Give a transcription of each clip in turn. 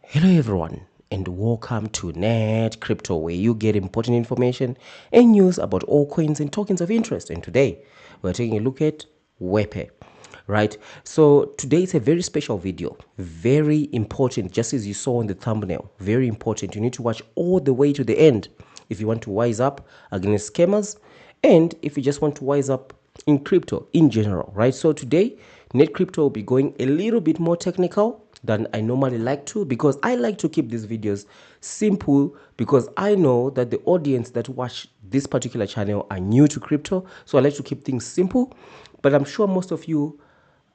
Hello everyone and welcome to NETCRYPTO, where you get important information and news about all coins and tokens of interest. And today we're taking a look at Wepe, right? So today it's a very special video, very important, just as you saw on the thumbnail, very important. You need to watch all the way to the end if you want to wise up against scammers and if you just want to wise up in crypto in general, right? So today NETCRYPTO will be going a little bit more technical than I normally like to, because I like to keep these videos simple, because I know that the audience that watch this particular channel are new to crypto. So I like to keep things simple, but I'm sure most of you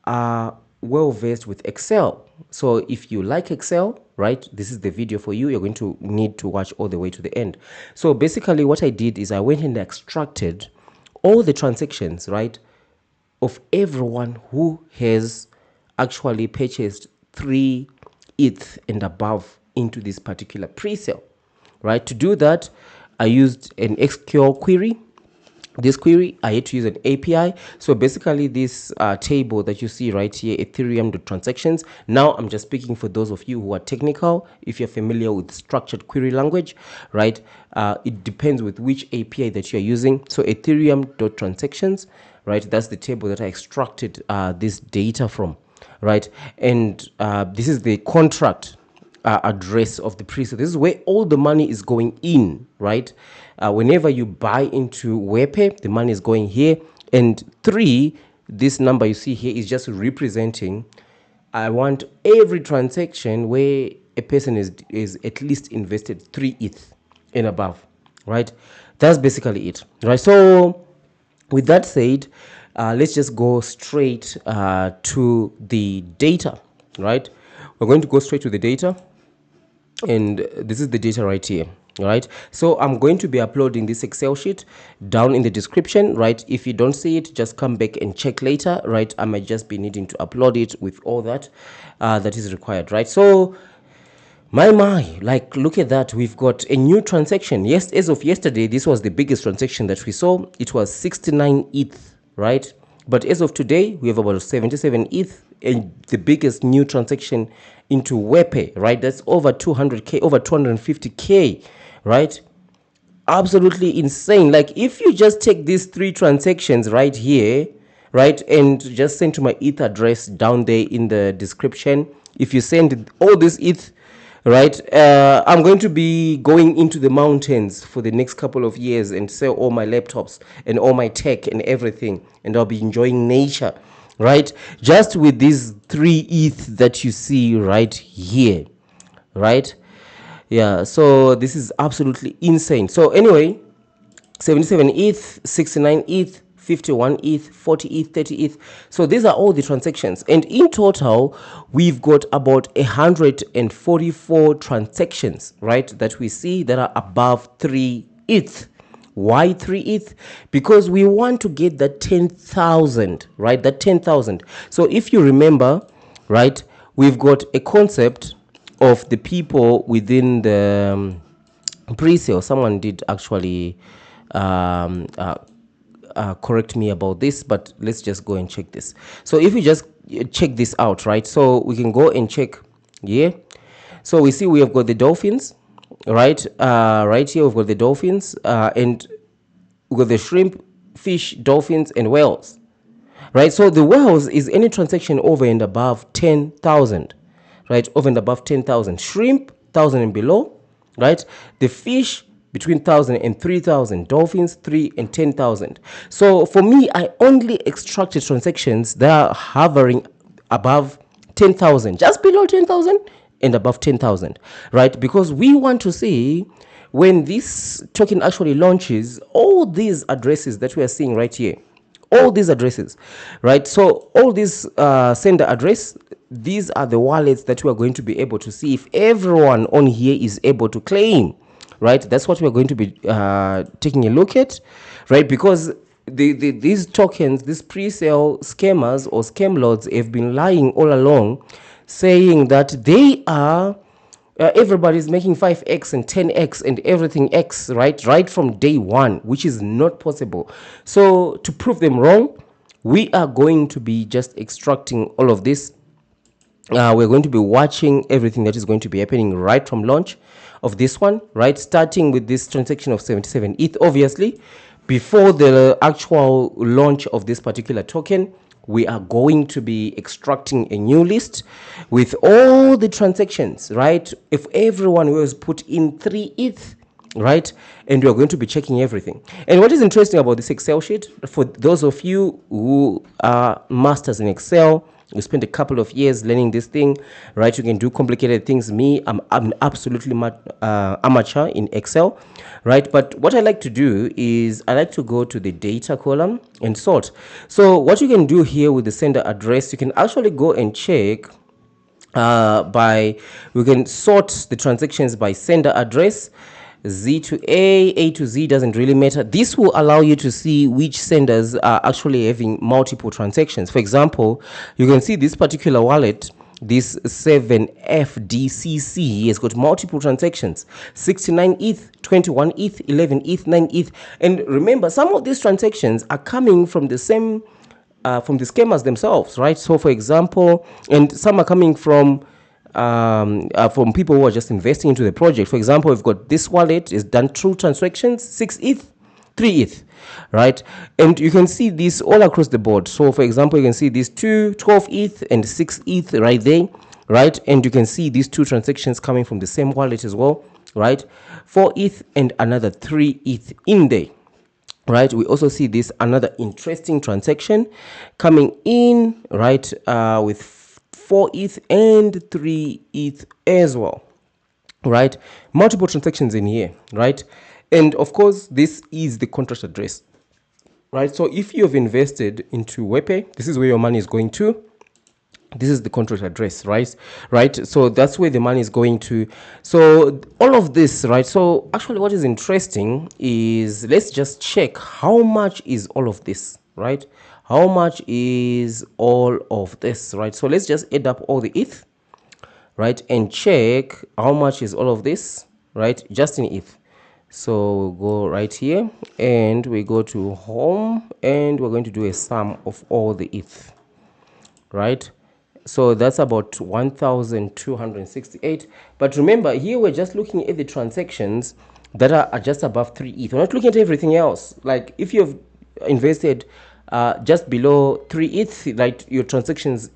are well versed with Excel. So if you like Excel, right, this is the video for you. You're going to need to watch all the way to the end. So basically what I did is I went and extracted all the transactions, right, of everyone who has actually purchased 3 ETH and above into this particular pre-sale, right? To do that, I used an SQL query. This query, I had to use an API. So basically this table that you see right here, Ethereum.transactions. Now I'm just speaking for those of you who are technical. If you're familiar with structured query language, right? It depends with which API that you're using. So Ethereum.transactions, right? That's the table that I extracted this data from, right? And this is the contract address of the pre-sale. This is where all the money is going in, right? Whenever you buy into Wepe, the money is going here. And 3, this number you see here is just representing, I want every transaction where a person is at least invested 3 ETH and above, right? That's basically it, right? So with that said, let's just go straight to the data, right? We're going to go straight to the data, and this is the data right here. All right, so I'm going to be uploading this Excel sheet down in the description, right? If you don't see it, just come back and check later, right? I might just be needing to upload it with all that that is required, right? So my, like, look at that. We've got a new transaction. Yes, as of yesterday, this was the biggest transaction that we saw. It was 69 ETH, right? But as of today, we have about 77 ETH, and the biggest new transaction into Wepe, right? That's over 200K, over 250K, right? Absolutely insane. Like, if you just take these 3 transactions right here, right, and just send to my ETH address down there in the description, if you send all this ETH, right, I'm going to be going into the mountains for the next couple of years and sell all my laptops and all my tech and everything, and I'll be enjoying nature, right, just with these 3 ETH that you see right here, right? Yeah, so this is absolutely insane. So anyway, 77 ETH, 69 ETH, 51 ETH, 40 ETH, 30 ETH. So these are all the transactions. And in total, we've got about 144 transactions, right, that we see that are above 3 ETH. Why 3 ETH? Because we want to get that 10,000, right? That 10,000. So if you remember, right, we've got a concept of the people within the pre-sale. Someone did actually correct me about this, but let's just go and check this. So if we just check this out, right, so we can go and check here. So we see we have got the dolphins, right? Right here we've got the dolphins, and we've got the shrimp, fish, dolphins, and whales, right? So the whales is any transaction over and above 10,000, right? Over and above 10,000. Shrimp, 1,000 and below, right? The fish, between 1,000 and 3,000. Dolphins, 3 and 10,000. So for me, I only extracted transactions that are hovering above 10,000, just below 10,000 and above 10,000, right? Because we want to see when this token actually launches, all these addresses that we are seeing right here, all these addresses, right? So all this sender address, these are the wallets that we are going to be able to see if everyone on here is able to claim, right? That's what we're going to be taking a look at, right? Because these tokens, these pre-sale scammers or scam lords have been lying all along, saying that they are everybody's making 5x and 10x and everything x, right from day one, which is not possible. So to prove them wrong, we are going to be just extracting all of this We're going to be watching everything that is going to be happening right from launch of this one, right? Starting with this transaction of 77 ETH, obviously, before the actual launch of this particular token, we are going to be extracting a new list with all the transactions, right? If everyone was put in 3 ETH, right, and we're going to be checking everything. And what is interesting about this Excel sheet, for those of you who are masters in Excel, you spent a couple of years learning this thing, right? You can do complicated things. Me, I'm absolutely amateur in Excel, right? But what I like to do is I like to go to the data column and sort. So what you can do here with the sender address, you can actually go and check we can sort the transactions by sender address, Z to A to Z, doesn't really matter. This will allow you to see which senders are actually having multiple transactions. For example, you can see this particular wallet, this 7FDCC, has got multiple transactions: 69 ETH, 21 ETH, 11 ETH, 9 ETH. And remember, some of these transactions are coming from the same from the scammers themselves, right? So for example, and some are coming from people who are just investing into the project. For example, we've got this wallet is done through transactions, 6 ETH, 3 ETH, right? And you can see this all across the board. So for example, you can see these 12 ETH and 6 ETH right there, right? And you can see these 2 transactions coming from the same wallet as well, right? 4 ETH and another 3 ETH in there, right? We also see this another interesting transaction coming in, right, with 4 ETH and 3 ETH as well, right? Multiple transactions in here, right? And of course, this is the contract address, right? So if you have invested into Wepe, this is where your money is going to. This is the contract address, right? So that's where the money is going to. So all of this, right? So actually what is interesting is, let's just check how much is all of this, right? How much is all of this, right? So let's just add up all the ETH, right, and check how much is all of this, right, just in ETH. So we'll go right here and we go to home and we're going to do a sum of all the ETH, right? So that's about 1,268. But remember, here we're just looking at the transactions that are just above 3 ETH. We're not looking at everything else. Like if you've invested just below 3 ETH, right, your transactions,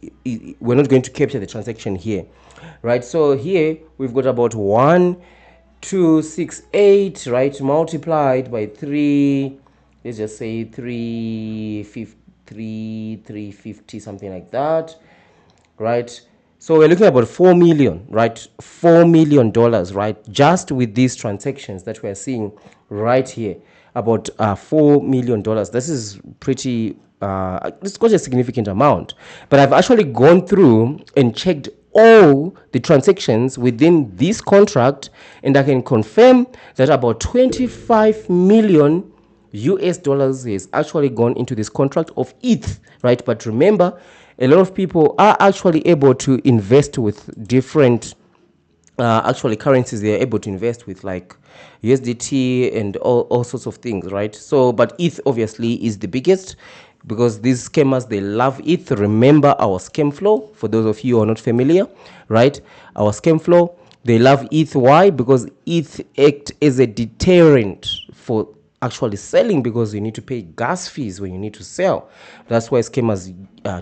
we're not going to capture the transaction here, right? So here we've got about 1,268, right, multiplied by 3, let's just say 350, something like that, right? So we're looking at about 4 million, right? $4 million, right? Just with these transactions that we're seeing right here, about $4 million. This is pretty, it's quite a significant amount. But I've actually gone through and checked all the transactions within this contract, and I can confirm that about 25 million US dollars has actually gone into this contract of ETH, right? But remember, a lot of people are actually able to invest with different actually currencies. They're able to invest with like USDT and all sorts of things, right? So but ETH obviously is the biggest, because these scammers, they love ETH. Remember our scam flow, for those of you who are not familiar, right? Our scam flow, they love ETH. Why? Because ETH act as a deterrent for actually selling, because you need to pay gas fees when you need to sell. That's why scammers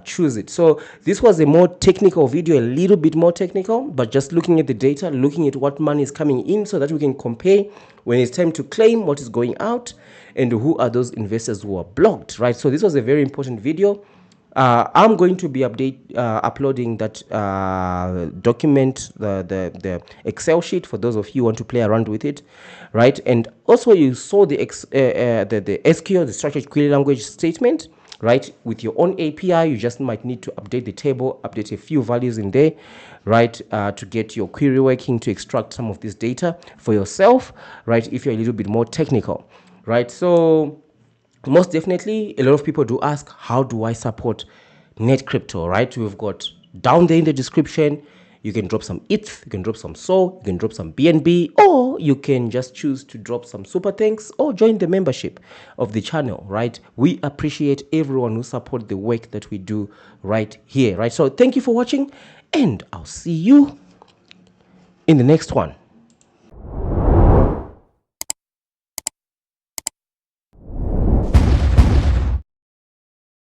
choose it. So this was a more technical video, a little bit more technical, but just looking at the data, looking at what money is coming in, so that we can compare when it's time to claim what is going out and who are those investors who are blocked, right? So this was a very important video. I'm going to be uploading that document, the Excel sheet, for those of you who want to play around with it, right? And also you saw the SQL, the structured query language statement, right? With your own API, you just might need to update the table, update a few values in there, right? To get your query working, to extract some of this data for yourself, right? If you're a little bit more technical, right? So most definitely, a lot of people do ask, how do I support NETCRYPTO, right? We've got down there in the description, you can drop some ETH, you can drop some SOL, you can drop some BNB, or you can just choose to drop some super thanks or join the membership of the channel, right? We appreciate everyone who support the work that we do right here, right? So thank you for watching, and I'll see you in the next one.